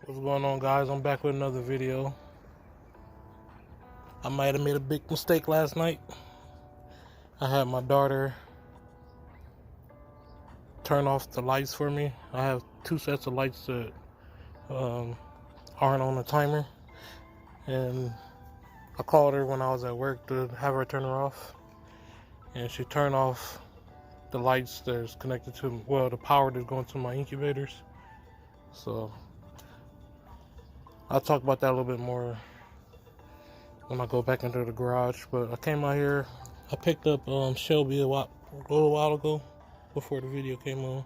What's going on, guys? I'm back with another video. I might have made a big mistake last night. I had my daughter turn off the lights for me. I have two sets of lights that aren't on the timer, and I called her when I was at work to have her turn her off, and she turned off the lights that's connected to, well, the power that's going to my incubators. So I'll talk about that a little bit more when I go back into the garage. But I came out here, I picked up Shelby a little while ago before the video came on,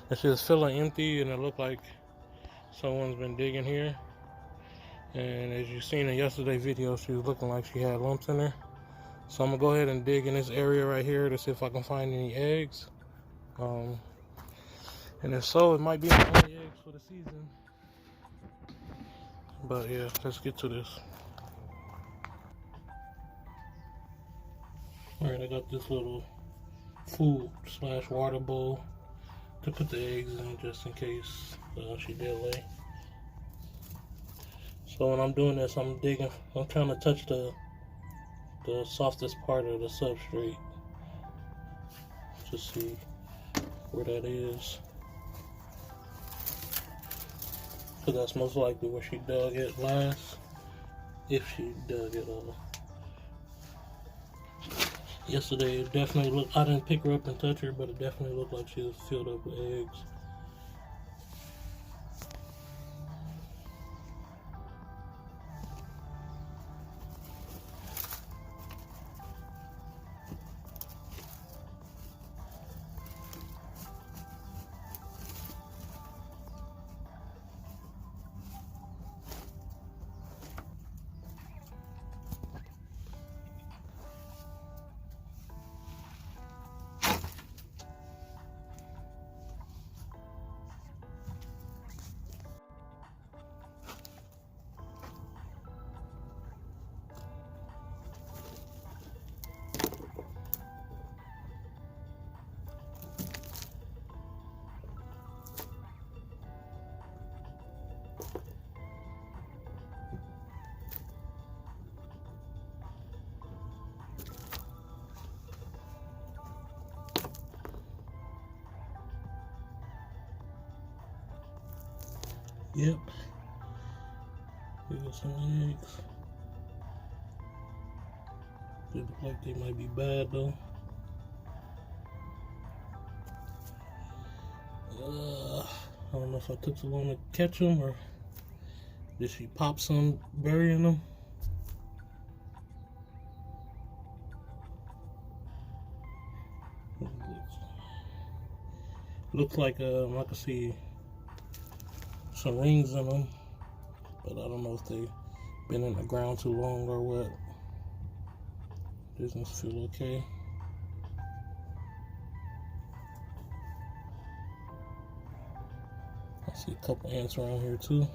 and she was feeling empty, and it looked like someone's been digging here. And as you seen in yesterday's video, she was looking like she had lumps in her. So I'm gonna go ahead and dig in this area right here to see if I can find any eggs. And if so, it might be my only eggs for the season. But yeah, let's get to this. Alright, I got this little food / water bowl to put the eggs in, just in case she did lay. So when I'm doing this, I'm trying to touch the softest part of the substrate to see where that is, because that's most likely where she dug it last, if she dug it all. Yesterday, it definitely looked, I didn't pick her up and touch her, but it definitely looked like she was filled up with eggs. Yep, we got some eggs. They look like they might be bad though. I don't know if I took so long to catch them, or did she pop some burying them? Looks like I can see some rings in them, but I don't know if they've been in the ground too long or what. Doesn't feel okay. I see a couple ants around here too.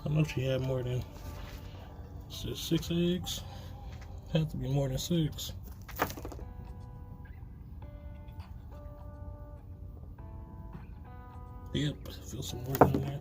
I know she had more than 6 eggs. Had to be more than 6. Yep, feel some work in there.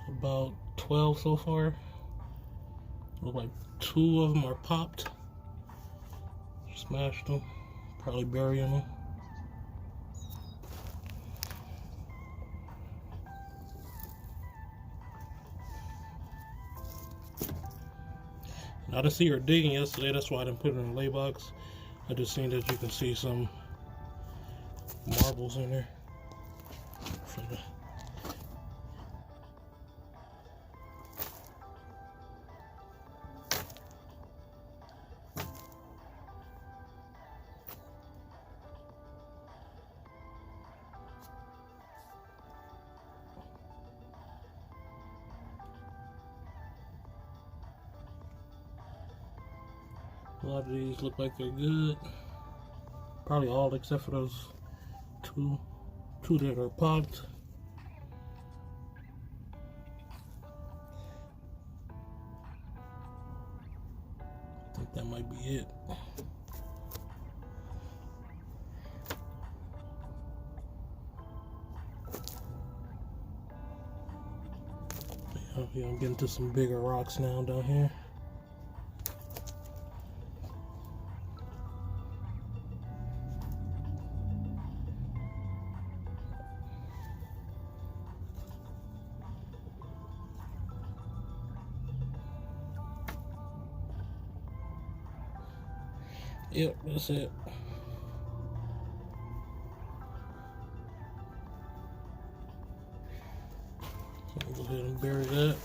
about 12 so far. Look like 2 of them are popped. Smashed them. Probably burying them. I didn't see her digging yesterday, that's why I didn't put it in the lay box. I just seen that you can see some marbles in there. A lot of these look like they're good. Probably all except for those two that are popped. I think that might be it. Yeah, I'm getting to some bigger rocks now down here. Yep, that's it. So I'll go ahead and bury that.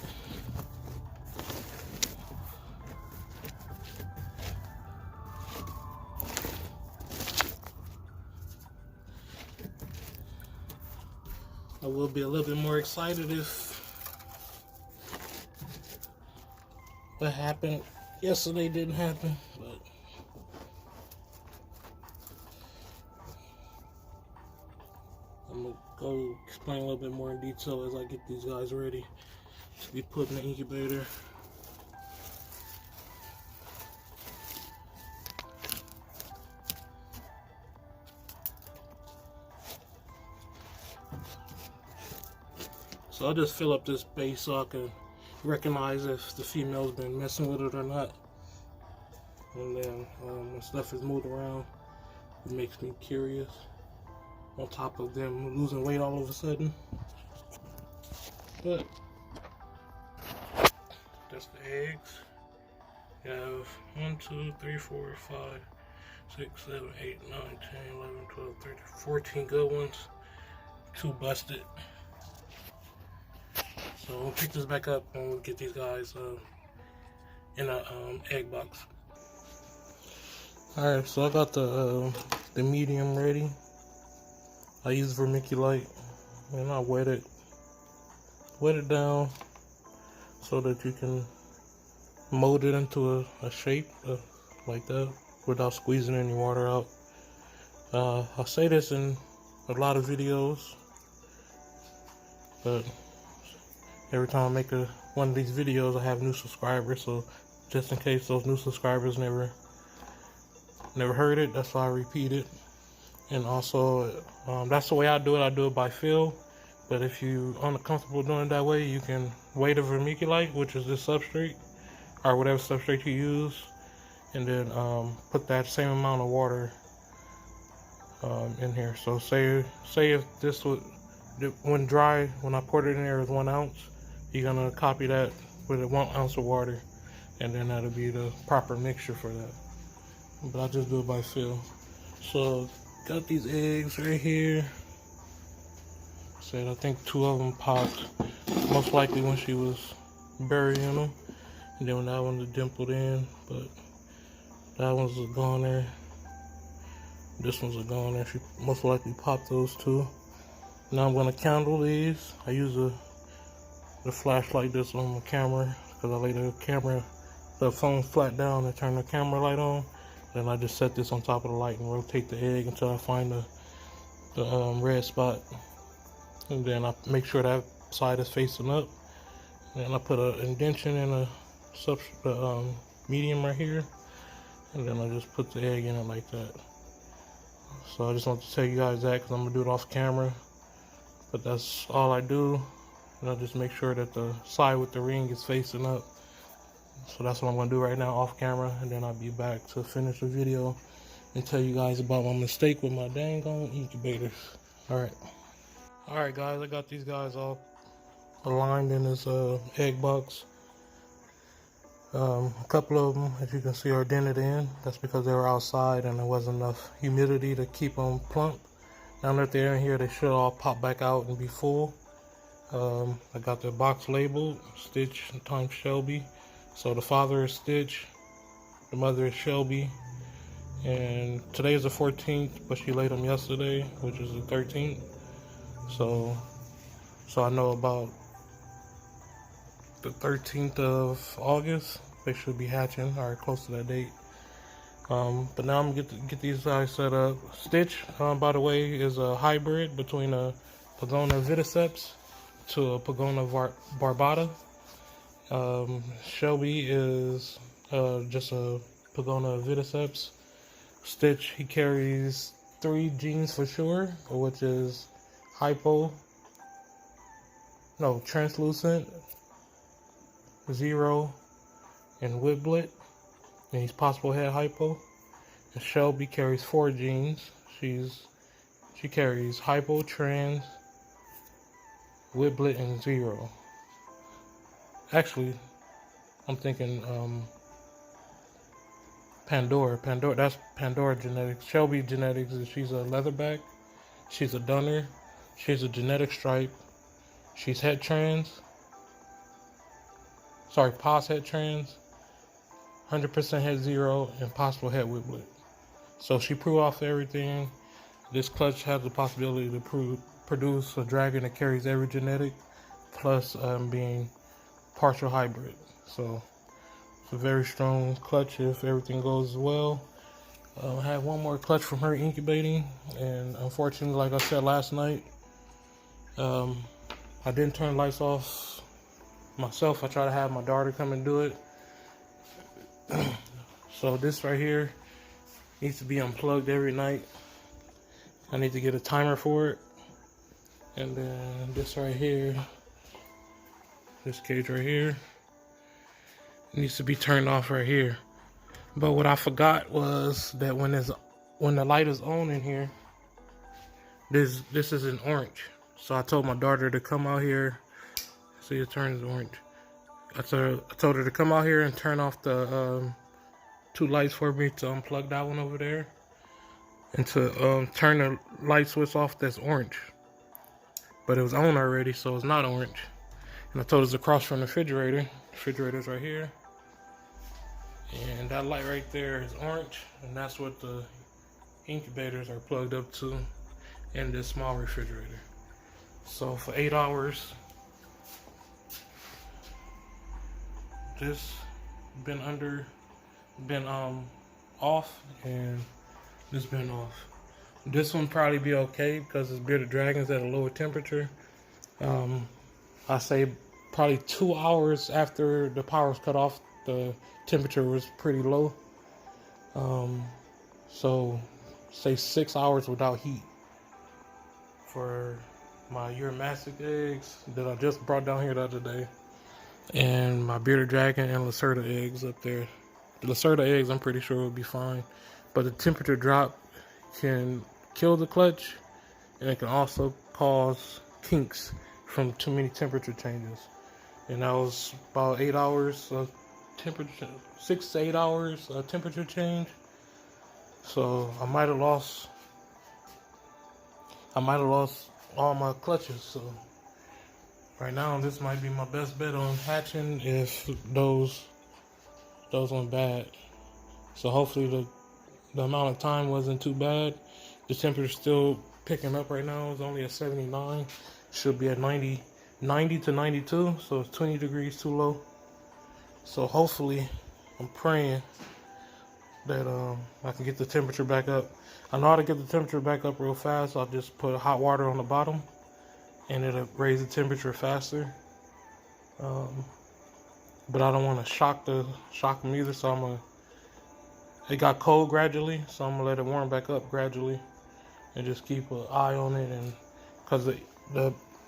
I will be a little bit more excited if what happened yesterday didn't happen, but I'm gonna go explain a little bit more in detail as I get these guys ready to be put in the incubator. So I'll just fill up this base so I can recognize if the female's been messing with it or not. And then when stuff is moved around, it makes me curious. On top of them losing weight all of a sudden. But that's the eggs. You have 1, 2, 3, 4, 5, 6, 7, 8, 9, 10, 11, 12, 13, 14 good ones. 2 busted. So we'll pick this back up and we'll get these guys in a egg box. Alright, so I got the medium ready. I use vermiculite and I wet it down so that you can mold it into a shape like that without squeezing any water out. I say this in a lot of videos, but every time I make one of these videos I have new subscribers, so just in case those new subscribers never heard it, that's why I repeat it. And also that's the way I do it. I do it by feel, but if you uncomfortable doing it that way, you can weigh the vermiculite, which is this substrate or whatever substrate you use, and then put that same amount of water in here. So say if this would, when dry, when I poured it in there as 1 ounce, you're gonna copy that with 1 ounce of water, and then that'll be the proper mixture for that. But I just do it by feel. So got these eggs right here. Said I think 2 of them popped, most likely when she was burying them, and then when that one was dimpled in, but that one's a goner. This one's a goner. She most likely popped those 2. Now I'm gonna candle these. I use the flashlight that's on the camera because I lay the phone flat down and turn the camera light on. Then I just set this on top of the light and rotate the egg until I find the red spot. And then I make sure that side is facing up. And I put an indentation in the medium right here. And then I just put the egg in it like that. So I just want to tell you guys that because I'm going to do it off camera. But that's all I do. And I'll just make sure that the side with the ring is facing up. So that's what I'm gonna do right now off camera, and then I'll be back to finish the video and tell you guys about my mistake with my dang on incubators. Alright guys, I got these guys all aligned in this egg box. A couple of them, as you can see, are dented in. That's because they were outside and there wasn't enough humidity to keep them plump. Now that they're in here, they should all pop back out and be full. I got the box labeled Stitch times Shelby. So the father is Stitch, the mother is Shelby, and today is the 14th, but she laid them yesterday, which is the 13th. So I know about the 13th of August they should be hatching, or close to that date. But now I'm gonna get these guys set up. Stitch, by the way, is a hybrid between a Pagona viticeps to a Pagona barbata. Shelby is just a Pagona viticeps. Stitch, he carries 3 genes for sure, which is translucent, 0, and Wiblet, and he's possible head hypo. And Shelby carries 4 genes. She carries hypo, trans, Wiblet, and 0. Actually, I'm thinking Pandora, that's Pandora genetics. Shelby genetics is she's a leatherback, she's a dunner, she's a genetic stripe, she's het trans, pos het trans, 100% het 0, and possible het Wiblet. So she proved off everything. This clutch has the possibility to produce a dragon that carries every genetic, plus being partial hybrid. So it's a very strong clutch if everything goes well. I have one more clutch from her incubating, and unfortunately, like I said last night, I didn't turn lights off myself. I tried to have my daughter come and do it. So this right here needs to be unplugged every night. I need to get a timer for it. And then this right here, this cage right here, needs to be turned off right here. But what I forgot was that when the light is on in here, this is an orange. So I told my daughter to come out here. See, it turns orange. I told her to come out here and turn off the 2 lights for me, to unplug that one over there, and to turn the light switch off that's orange. But it was on already, so it's not orange. And I told her it's across from the refrigerator. The refrigerator's right here. And that light right there is orange, and that's what the incubators are plugged up to in this small refrigerator. So for 8 hours, this been off, and this been off. This one probably be okay because it's bearded dragons at a lower temperature. I say probably 2 hours after the power was cut off, the temperature was pretty low. So say 6 hours without heat for my Uromatic eggs that I just brought down here the other day, and my bearded dragon and Lacerda eggs up there. The Lacerda eggs, I'm pretty sure will be fine, but the temperature drop can kill the clutch, and it can also cause kinks from too many temperature changes. And that was about 8 hours of temperature, 6 to 8 hours of temperature change. So I might have lost all my clutches. So right now, this might be my best bet on hatching if those went bad. So hopefully the amount of time wasn't too bad. The temperature's still picking up right now. It's only at 79. Should be at 90 to 92. So it's 20 degrees too low. So hopefully, I'm praying that I can get the temperature back up. I know how to get the temperature back up real fast. I'll just put hot water on the bottom, and it'll raise the temperature faster. But I don't want to shock them either. So it got cold gradually, so I'm gonna let it warm back up gradually, and just keep an eye on it. And because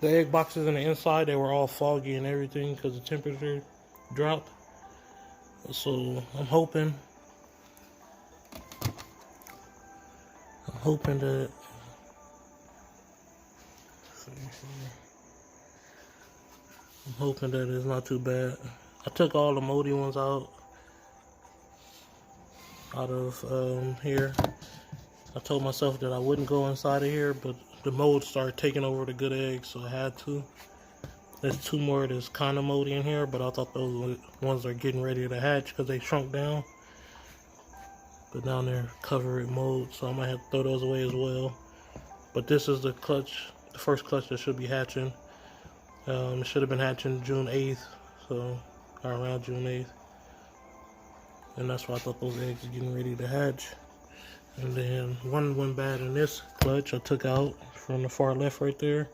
The egg boxes on the inside, they were all foggy and everything because the temperature dropped. So I'm hoping that it's not too bad. I took all the moldy ones out of here. I told myself that I wouldn't go inside of here, but the mold started taking over the good eggs, so I had to. There's 2 more that's kind of moldy in here, but I thought those ones are getting ready to hatch because they shrunk down. But down there covered with mold, so I might have to throw those away as well. But this is the clutch, the first clutch that should be hatching. It should have been hatching June 8th, so around June 8th. And that's why I thought those eggs were getting ready to hatch. And then one went bad in this clutch I took out from the far left right there.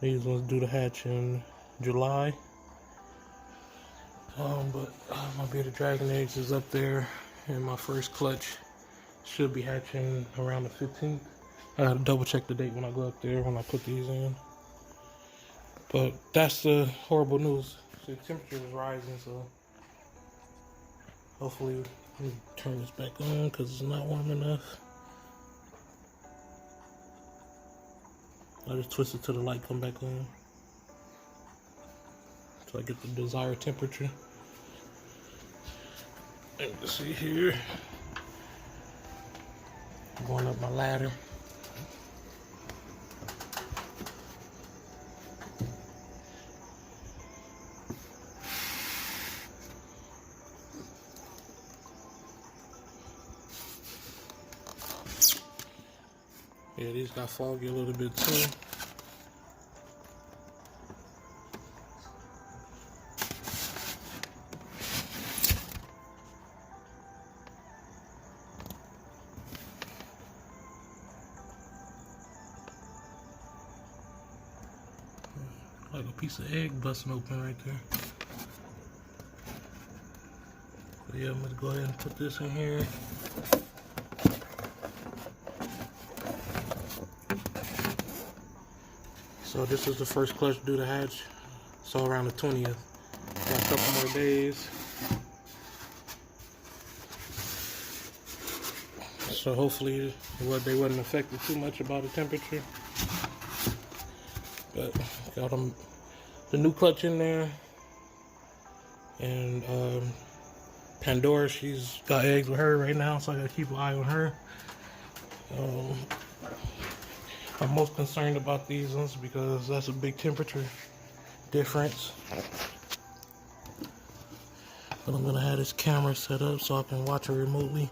These ones due to hatch in July. But my bearded dragon eggs is up there, and my first clutch should be hatching around the 15th. I gotta double check the date when I go up there when I put these in. But that's the horrible news. The temperature is rising, so hopefully we turn this back on because it's not warm enough. I just twist it till the light come back on, so I get the desired temperature. And you see here, I'm going up my ladder. Yeah, these got foggy a little bit too. Like a piece of egg busting open right there. So yeah, I'm gonna go ahead and put this in here. So this is the first clutch due to hatch. So around the 20th. Got a couple more days. So hopefully they wasn't affected too much about the temperature. But got the new clutch in there. And Pandora, she's got eggs with her right now, so I gotta keep an eye on her. I'm most concerned about these ones because that's a big temperature difference. But I'm gonna have this camera set up so I can watch it remotely.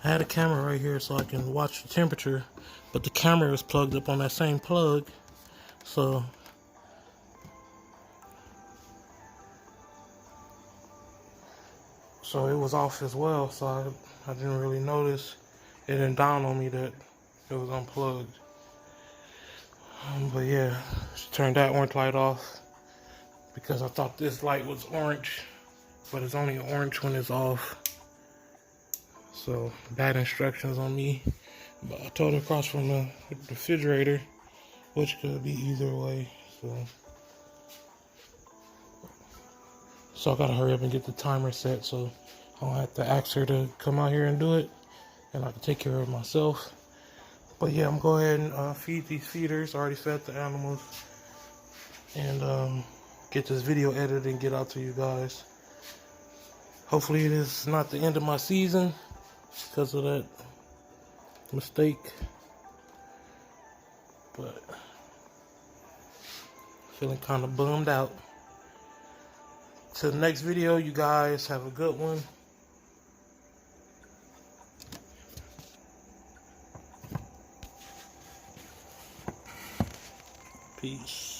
I had a camera right here so I can watch the temperature, but the camera is plugged up on that same plug, so it was off as well. So I didn't really notice. It didn't dawn on me that it was unplugged. But yeah, just turned that orange light off because I thought this light was orange, but it's only orange when it's off. So bad instructions on me. But I told her across from the refrigerator, which could be either way. So I gotta hurry up and get the timer set so I don't have to ask her to come out here and do it, and I can take care of it myself. But yeah, I'm going to go ahead and feed these feeders. I already fed the animals. And get this video edited and get out to you guys. Hopefully it is not the end of my season because of that mistake. But feeling kind of bummed out. Till the next video, you guys have a good one. Peace.